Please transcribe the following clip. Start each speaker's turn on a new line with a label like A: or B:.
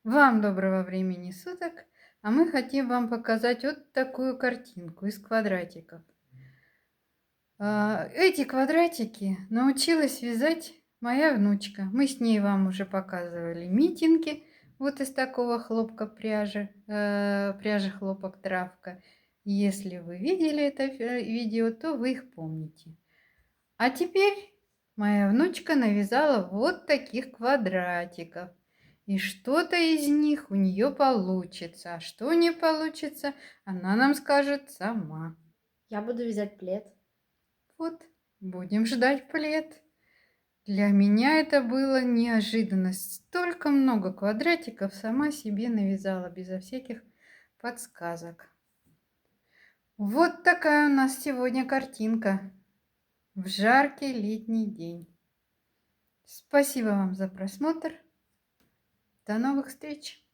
A: Вам доброго времени суток, а мы хотим вам показать вот такую картинку из квадратиков. Эти квадратики научилась вязать моя внучка. Мы с ней вам уже показывали митинги вот из такого хлопка пряжи, пряжи хлопок травка. Если вы видели это видео, то вы их помните. А теперь моя внучка навязала вот таких квадратиков. И что-то из них у нее получится. А что не получится, она нам скажет сама.
B: Я буду вязать плед.
A: Вот, будем ждать плед. Для меня это было неожиданность. Столько много квадратиков сама себе навязала, безо всяких подсказок. Вот такая у нас сегодня картинка в жаркий летний день. Спасибо вам за просмотр. До новых встреч!